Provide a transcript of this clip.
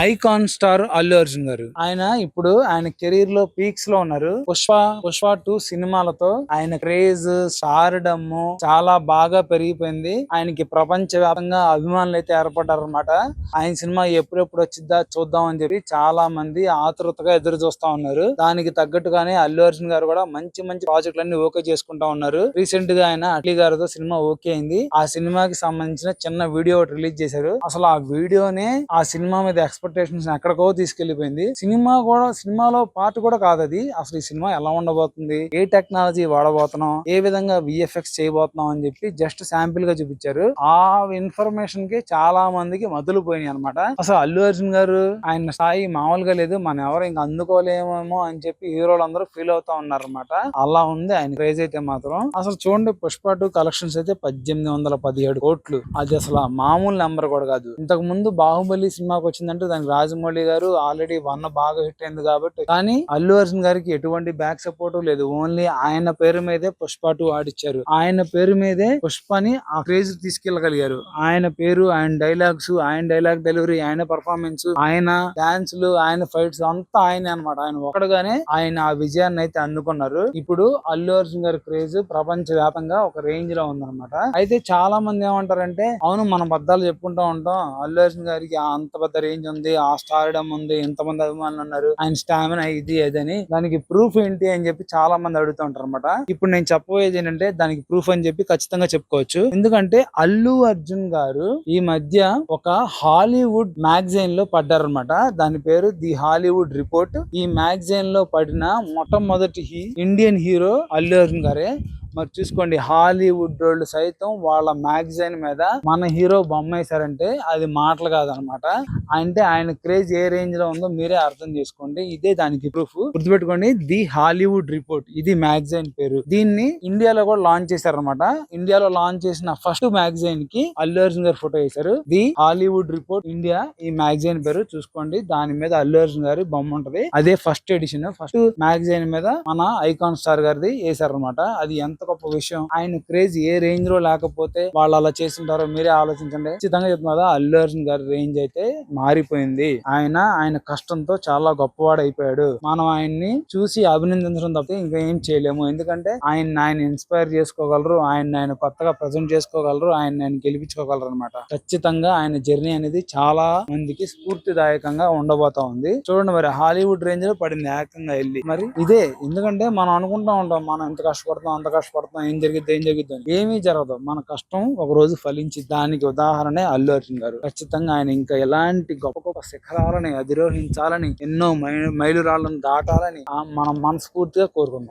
Icon star Allu Arjun గారు. ఆయన ఇప్పుడు ఆయన కెరీర్ లో పీక్స్ లో ఉన్నారు. పుష్ప 2 సినిమాలతో ఆయన క్రేజ్ స్టార్డమ్ చాలా బాగా పెరిగిపోయింది. ఆయనకి ప్రపంచ వ్యాప్తంగా అభిమానులు అయితే ఏర్పడ్డారనమాట. ఆయన సినిమా ఎప్పుడెప్పుడు వచ్చిద్దా చూద్దాం అని చెప్పి చాలా మంది ఆతృతగా ఎదురు చూస్తా ఉన్నారు. దానికి తగ్గట్టుగానే అల్లు అర్జున్ గారు కూడా మంచి మంచి ప్రాజెక్టులన్నీ ఓకే చేసుకుంటా ఉన్నారు. రీసెంట్ గా ఆయన అట్లీ గారితో సినిమా ఓకే అయింది. ఆ సినిమాకి సంబంధించిన చిన్న వీడియో రిలీజ్ చేశారు. అసలు ఆ వీడియోనే ఆ సినిమా మీద ఎక్స్పెక్టేషన్స్ ఎక్కడికో తీసుకెళ్లిపోయింది. సినిమాలో పార్ట్ కూడా కాదు అది. అసలు ఈ సినిమా ఎలా ఉండబోతుంది, ఏ టెక్నాలజీ వాడబోతున్నాం, ఏ విధంగా విఎఫ్ఎక్స్ చేయబోతున్నాం అని చెప్పి జస్ట్ శాంపిల్ గా చూపించారు. ఆ ఇన్ఫర్మేషన్ కి చాలా మందికి మధులు పోయినాయి అనమాట. అసలు అల్లు అర్జున్ గారు ఆయన స్థాయి మామూలుగా లేదు, మనం ఎవరు ఇంకా అందుకోలేమేమో అని చెప్పి హీరోలు అందరూ ఫీల్ అవుతా ఉన్నారు అనమాట. అలా ఉంది ఆయన క్రేజ్ అయితే మాత్రం. అసలు చూడండి, పుష్ప 2 కలెక్షన్స్ అయితే 1817 కోట్లు. అది అసలు మామూలు నెంబర్ కూడా కాదు. ఇంతకు ముందు బాహుబలి సినిమాకి వచ్చిందంటే దానికి రాజమౌళి గారు ఆల్రెడీ 1 బాగా హిట్ అయింది కాబట్టి, కానీ అల్లు అర్జున్ గారికి ఎటువంటి బ్యాక్ సపోర్ట్ లేదు. ఓన్లీ ఆయన పేరు మీదే పుష్ప 2 ఆడిచ్చారు. ఆయన పేరు మీదే పుష్పని ఆ క్రేజ్ తీసుకెళ్లగలిగారు. ఆయన పేరు, ఆయన డైలాగ్స్, ఆయన డైలాగ్ డెలివరీ, ఆయన పర్ఫార్మెన్స్, ఆయన డాన్సులు, ఆయన ఫైట్స్ అంతా ఆయనే అనమాట. ఆయన ఒక్కడుగానే ఆయన ఆ విజయాన్ని అయితే అందుకున్నారు. ఇప్పుడు అల్లు అర్జున్ గారి క్రేజ్ ప్రపంచ వ్యాప్తంగా ఒక రేంజ్ లో ఉందన్నమాట. అయితే చాలా మంది ఏమంటారంటే, అవును మనం బద్దాలు చెప్పుకుంటూ ఉంటాం, అల్లు అర్జున్ గారికి అంత పెద్ద రేంజ్ ఉంది, ఆ స్టార్డమ్ ఉంది, ఎంతమంది అభిమానులు ఉన్నారు, ఆయన స్టామినా ఇది అదని, దానికి ప్రూఫ్ ఏంటి అని చెప్పి చాలా మంది అడుగుతూ ఉంటారు అనమాట. ఇప్పుడు నేను చెప్పబోయేది ఏంటంటే దానికి ప్రూఫ్ అని చెప్పి ఖచ్చితంగా చెప్పుకోవచ్చు. ఎందుకంటే అల్లు అర్జున్ గారు ఈ మధ్య ఒక హాలీవుడ్ మ్యాగజైన్ లో పడ్డారనమాట. దాని పేరు ది హాలీవుడ్ రిపోర్ట్. ఈ మ్యాగజైన్ లో పడిన మొట్టమొదటి ఇండియన్ హీరో అల్లు అర్జున్ గారే. మరి చూసుకోండి, హాలీవుడ్ వాళ్ళు సైతం వాళ్ళ మ్యాగజైన్ మీద మన హీరో బొమ్మ వేశారంటే అది మాటలు కాదనమాట. అంటే ఆయన క్రేజ్ ఏ రేంజ్ లో ఉందో మీరే అర్థం చేసుకోండి. ఇదే దానికి ప్రూఫ్. గుర్తుపెట్టుకోండి, ది హాలీవుడ్ రిపోర్ట్, ఇది మ్యాగజైన్ పేరు. దీన్ని ఇండియాలో కూడా లాంచ్ చేశారనమాట. ఇండియాలో లాంచ్ చేసిన ఫస్ట్ మ్యాగజైన్ కి అల్లు అర్జున్ గారు ఫోటో వేశారు. ది హాలీవుడ్ రిపోర్ట్ ఇండియా, ఈ మ్యాగజైన్ పేరు. చూసుకోండి, దాని మీద అల్లు అర్జున్ గారి బొమ్మ ఉంటది. అదే ఫస్ట్ ఎడిషన్. ఫస్ట్ మ్యాగజైన్ మీద మన ఐకాన్ స్టార్ గారిది వేశారనమాట. అది ఎంత గొప్ప విషయం. ఆయన క్రేజ్ ఏ రేంజ్ లో లేకపోతే వాళ్ళు అలా చేస్తుంటారో మీరే ఆలోచించండి. ఖచ్చితంగా చెప్తున్నా, అల్లు అర్జున్ గారి రేంజ్ అయితే మారిపోయింది. ఆయన కష్టంతో చాలా గొప్పవాడు అయిపోయాడు. మనం ఆయన్ని చూసి అభినందించడం తప్ప ఇంకా ఏం చేయలేము. ఎందుకంటే ఆయన ఇన్స్పైర్ చేసుకోగలరు, ఆయన కొత్తగా ప్రజెంట్ చేసుకోగలరు, ఆయన గెలిపించుకోగలరు అనమాట. ఖచ్చితంగా ఆయన జర్నీ అనేది చాలా మందికి స్ఫూర్తిదాయకంగా ఉండబోతా ఉంది. చూడండి, మరి హాలీవుడ్ రేంజ్ లో పడింది ఏకంగా వెళ్ళి. మరి ఇదే, ఎందుకంటే మనం అనుకుంటా ఉంటాం మనం ఎంత కష్టపడతాం అంత కష్టపడతాం, ఏం జరిగిద్ది ఏమీ జరగదు. మన కష్టం ఒక రోజు ఫలించి, దానికి ఉదాహరణే అల్లు అర్జున్ గారు. ఖచ్చితంగా ఆయన ఇంకా ఎలాంటి గొప్ప గొప్ప శిఖరాలని అధిరోహించాలని, ఎన్నో మైలురాళ్లను దాటాలని మనం మనస్ఫూర్తిగా కోరుకుందాం.